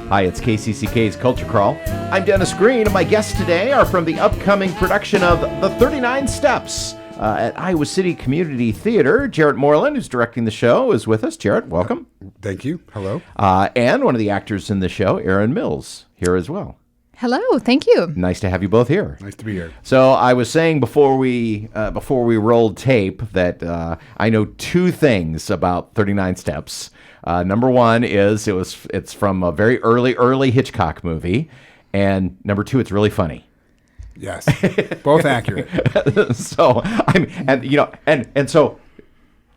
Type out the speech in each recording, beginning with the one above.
Hi, it's KCCK's Culture Crawl. I'm Dennis Green, and my guests today are from the upcoming production of The 39 Steps at Iowa City Community Theater. Jaret Morlan, who's directing the show, is with us. Jaret, welcome. Thank you. Hello. And one of the actors in the show, Erin Mills, here as well. Hello, thank you. Nice to have you both here. Nice to be here. So I was saying before we rolled tape that I know two things about 39 Steps. Number one is it's from a very early Hitchcock movie, and number two, it's really funny. Yes, both accurate. So and so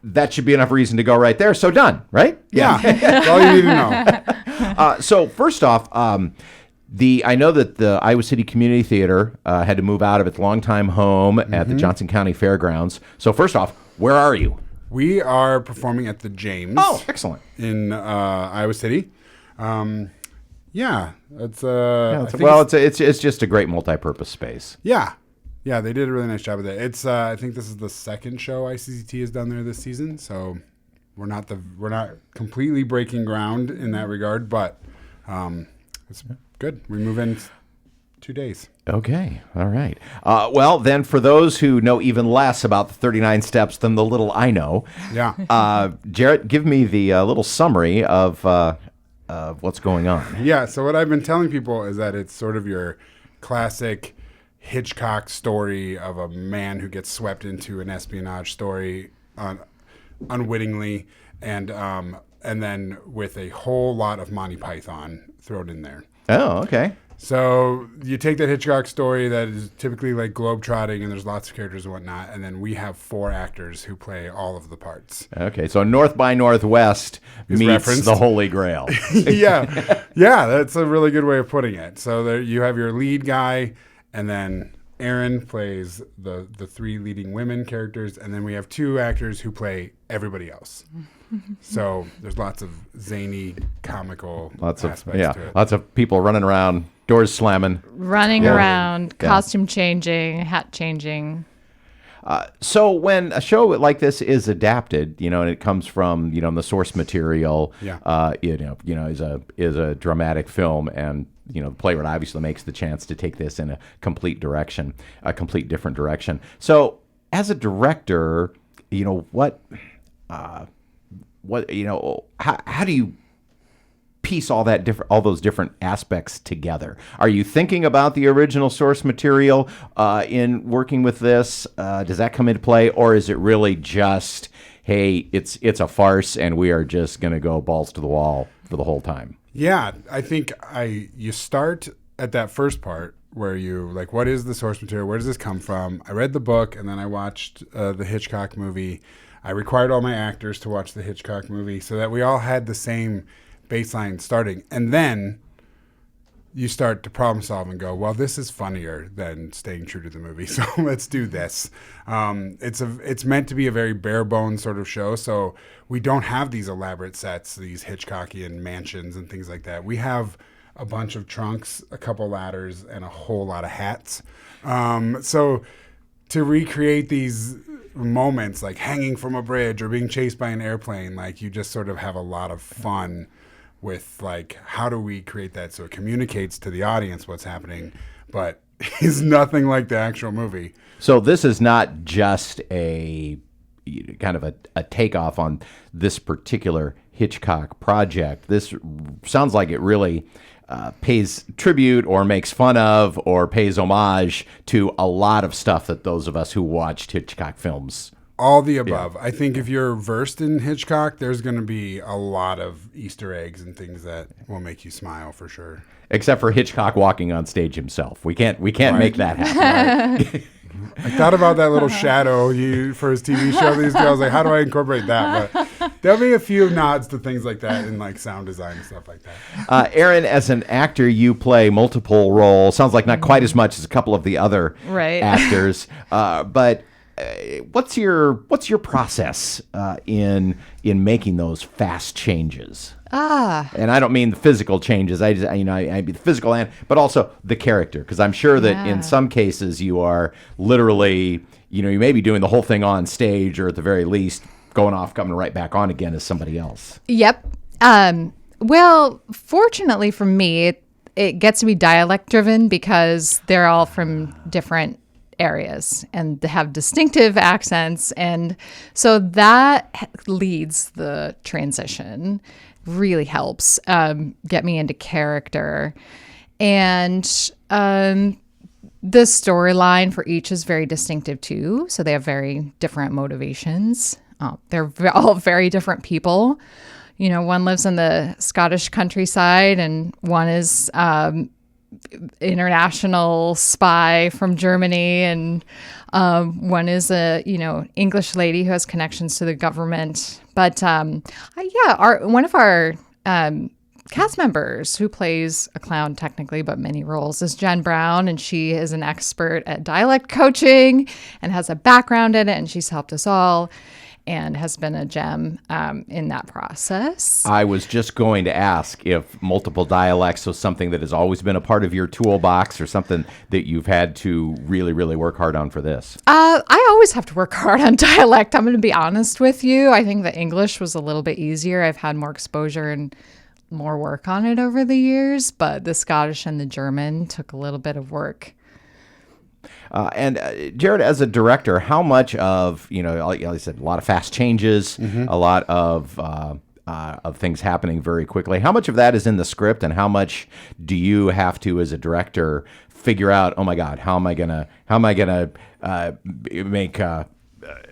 that should be enough reason to go right there. So done, right? Yeah. That's all you need to know. So first off, I know that the Iowa City Community Theater had to move out of its longtime home at the Johnson County Fairgrounds. So first off, where are you? We are performing at the James. Oh, excellent. In Iowa City. It's it's just a great multi-purpose space. Yeah, they did a really nice job with it. It's I think this is the second show ICCT has done there this season, so we're not completely breaking ground in that regard, but it's good. We move in 2 days. Okay. All right. Well, then for those who know even less about the 39 Steps than the little I know, Jaret, give me the little summary of what's going on. Yeah. So what I've been telling people is that it's sort of your classic Hitchcock story of a man who gets swept into an espionage story unwittingly, and then with a whole lot of Monty Python thrown in there. Oh, okay. So you take that Hitchcock story that is typically like globetrotting and there's lots of characters and whatnot, and then we have 4 actors who play all of the parts. Okay, so North by Northwest meets referenced the Holy Grail. Yeah, that's a really good way of putting it. So there you have your lead guy, and then Erin plays the 3 leading women characters, and then we have 2 actors who play everybody else. So there's lots of zany, comical aspects to it. Lots of people running around, doors slamming. Running around, costume changing, hat changing. So when a show like this is adapted, and it comes from, the source material, is a dramatic film, and the playwright obviously makes the chance to take this in a complete different direction. So as a director, how do you piece all those different aspects together? Are you thinking about the original source material in working with this? Does that come into play, or is it really just, hey, it's a farce and we are just going to go balls to the wall for the whole time? Yeah, I think you start at that first part where you like, what is the source material? Where does this come from? I read the book, and then I watched the Hitchcock movie. I required all my actors to watch the Hitchcock movie so that we all had the same baseline starting. And then you start to problem solve and go, well, this is funnier than staying true to the movie, so let's do this. It's meant to be a very bare bones sort of show, so we don't have these elaborate sets, these Hitchcockian mansions and things like that. We have a bunch of trunks, a couple ladders, and a whole lot of hats. So to recreate these moments like hanging from a bridge or being chased by an airplane, like you just sort of have a lot of fun with like, how do we create that so it communicates to the audience what's happening, but is nothing like the actual movie. So this is not just a kind of a takeoff on this particular Hitchcock project. This sounds like it really pays tribute or makes fun of or pays homage to a lot of stuff that those of us who watched Hitchcock films. All the above. Yeah. I think if you're versed in Hitchcock, there's going to be a lot of Easter eggs and things that will make you smile for sure. Except for Hitchcock walking on stage himself. We can't make that happen. Right? I thought about that little shadow for his TV show. These days, I was like, how do I incorporate that? But there'll be a few nods to things like that in like sound design and stuff like that. Erin, as an actor, you play multiple roles. Sounds like not quite as much as a couple of the other actors. But what's your process in making those fast changes? And I don't mean the physical changes. I mean the physical but also the character, because I'm sure that in some cases you are literally, you may be doing the whole thing on stage, or at the very least going off, coming right back on again as somebody else. Yep. Well, fortunately for me, it gets to be dialect driven because they're all from different areas and they have distinctive accents. And so that leads the transition, really helps get me into character. And the storyline for each is very distinctive too. So they have very different motivations. They're all very different people. You know, one lives in the Scottish countryside and one is international spy from Germany, and one is a English lady who has connections to the government. But one of our cast members who plays a clown technically, but many roles, is Jen Brown, and she is an expert at dialect coaching and has a background in it, and she's helped us all and has been a gem in that process. I was just going to ask if multiple dialects was something that has always been a part of your toolbox or something that you've had to really, really work hard on for this. I always have to work hard on dialect. I'm going to be honest with you. I think the English was a little bit easier. I've had more exposure and more work on it over the years, but the Scottish and the German took a little bit of work. And Jaret, as a director, how much of, like I said, a lot of fast changes, a lot of things happening very quickly. How much of that is in the script, and how much do you have to, as a director, figure out? Oh my God, how am I gonna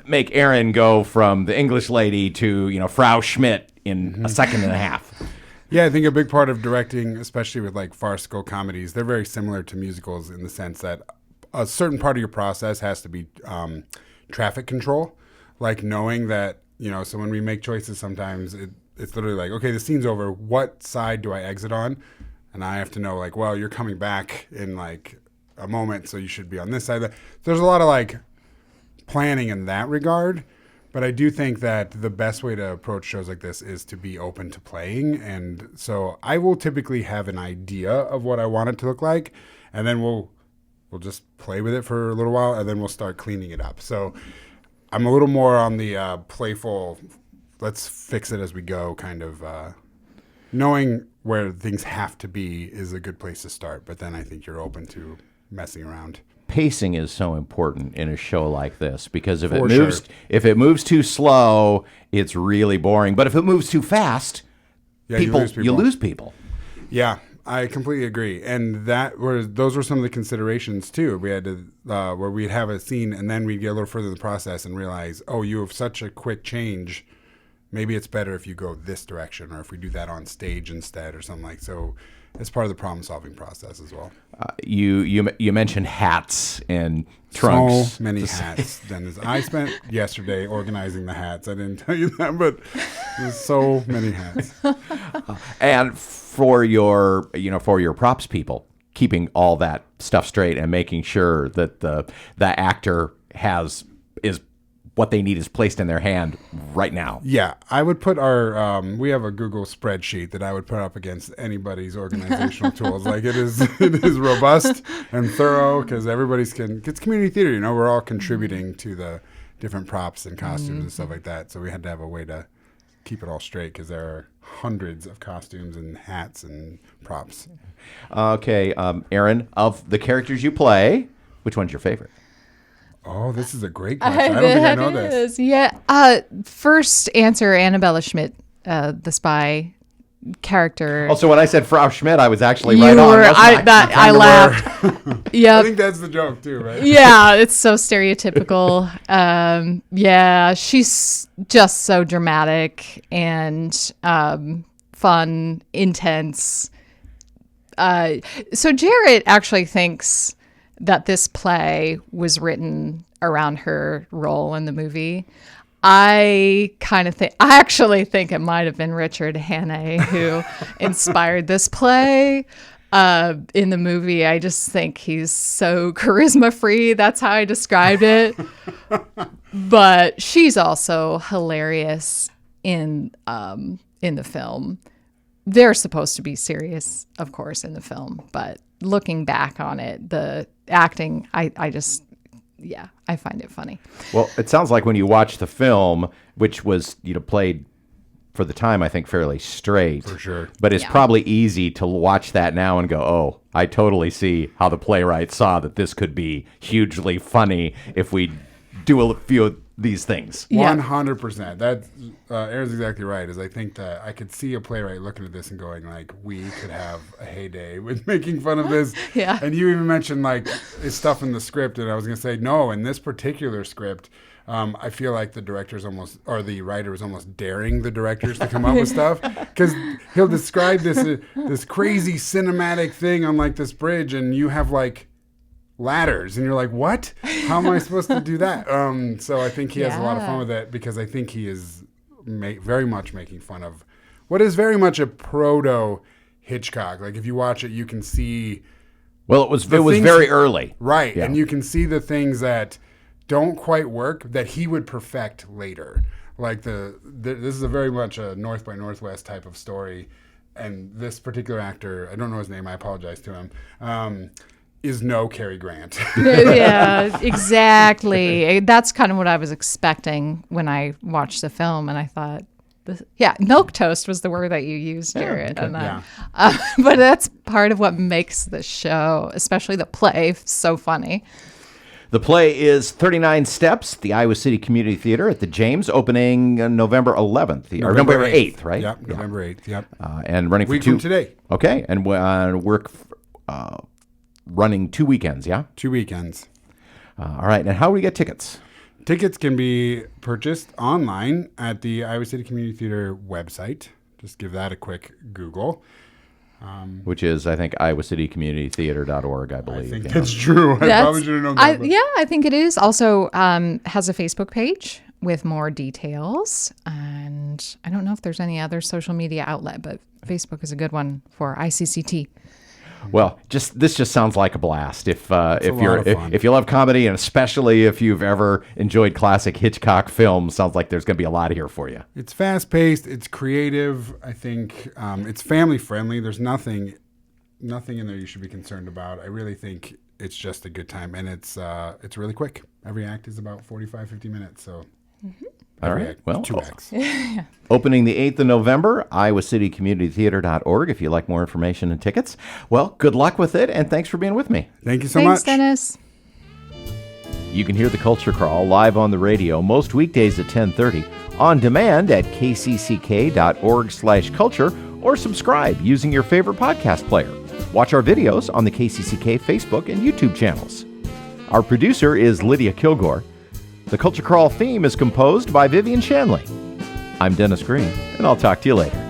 make Erin go from the English lady to Frau Schmidt in a second and a half? Yeah, I think a big part of directing, especially with like farcical comedies, they're very similar to musicals in the sense that a certain part of your process has to be traffic control, like knowing that, so when we make choices, sometimes it's literally like, okay, the scene's over. What side do I exit on? And I have to know, like, well, you're coming back in like a moment, so you should be on this side. There's a lot of like planning in that regard. But I do think that the best way to approach shows like this is to be open to playing. And so I will typically have an idea of what I want it to look like, and then we'll just play with it for a little while, and then we'll start cleaning it up. So I'm a little more on the playful, let's fix it as we go kind of knowing where things have to be is a good place to start. But then I think you're open to messing around. Pacing is so important in a show like this, because if it moves too slow, it's really boring. But if it moves too fast, you lose people. Yeah. I completely agree, and those were some of the considerations too. We had to where we'd have a scene, and then we'd get a little further in the process and realize, oh, you have such a quick change. Maybe it's better if you go this direction, or if we do that on stage instead, or something like so. It's part of the problem-solving process as well. You mentioned hats and trunks. So many hats, Dennis. I spent yesterday organizing the hats. I didn't tell you that, but there's so many hats. And for your props people, keeping all that stuff straight and making sure that the actor is what they need is placed in their hand right now. Yeah, I would put we have a Google spreadsheet that I would put up against anybody's organizational tools. Like it is robust and thorough because it's community theater. We're all contributing to the different props and costumes and stuff like that. So we had to have a way to keep it all straight because there are hundreds of costumes and hats and props. Okay, Erin, of the characters you play, which one's your favorite? Oh, this is a great question. I don't think I know this. Yeah. First answer, Annabella Schmidt, the spy character. Oh, so when I said Frau Schmidt, I was actually right on. I laughed. Yeah. I think that's the joke too, right? Yeah, it's so stereotypical. Yeah, she's just so dramatic and fun, intense. So Jaret actually thinks that this play was written around her role in the movie. I actually think it might have been Richard Hannay who inspired this play in the movie. I just think he's so charisma free. That's how I described it. But she's also hilarious in the film. They're supposed to be serious, of course, in the film, but looking back on it, the acting, I find it funny. Well, it sounds like when you watch the film, which was, played for the time, I think fairly straight. For sure. But it's probably easy to watch that now and go, oh, I totally see how the playwright saw that this could be hugely funny if we do a few of these things. 100%. That Erin's exactly right. Is I think that I could see a playwright looking at this and going like, we could have a heyday with making fun of this. Yeah. And you even mentioned like his stuff in the script, and I was gonna say no. In this particular script, I feel like the the writer was almost daring the directors to come up with stuff, because he'll describe this crazy cinematic thing on like this bridge, and you have like ladders, and you're like, what? How am I supposed to do that? So I think he has a lot of fun with it, because I think he is very much making fun of what is very much a proto Hitchcock. Like if you watch it, you can see. Well, it was very early, right? Yeah. And you can see the things that don't quite work that he would perfect later. Like this is a very much a North by Northwest type of story, and this particular actor, I don't know his name, I apologize to him. Is no Cary Grant. Yeah, exactly. That's kind of what I was expecting when I watched the film, and I thought, milquetoast was the word that you used, Jaret. But that's part of what makes the show, especially the play, so funny. The play is 39 Steps, the Iowa City Community Theater at the James, opening November 11th, or November 8th, right? Yep, November 8th, yep. And running for week from today. Okay, and we're running 2 weekends, yeah? 2 weekends. All right, and how do we get tickets? Tickets can be purchased online at the Iowa City Community Theater website. Just give that a quick Google. Which is, I think, iowacity.communitytheater.org, I believe. I think that's true. I probably should have known that. I think it is. Also has a Facebook page with more details. And I don't know if there's any other social media outlet, but Facebook is a good one for ICCT. Well, this just sounds like a blast. If you love comedy, and especially if you've ever enjoyed classic Hitchcock films, sounds like there's going to be a lot here for you. It's fast paced. It's creative. I think it's family friendly. There's nothing in there you should be concerned about. I really think it's just a good time, and it's really quick. Every act is about 45, 50 minutes. So. Mm-hmm. All right. Well, 2 acts. Opening the 8th of November, iowacity.communitytheater.org if you'd like more information and tickets. Well, good luck with it, and thanks for being with me. Thank you so much. Thanks, Dennis. You can hear The Culture Crawl live on the radio most weekdays at 10:30, on demand at kcck.org/culture, or subscribe using your favorite podcast player. Watch our videos on the KCCK Facebook and YouTube channels. Our producer is Lydia Kilgore. The Culture Crawl theme is composed by Vivian Shanley. I'm Dennis Green, and I'll talk to you later.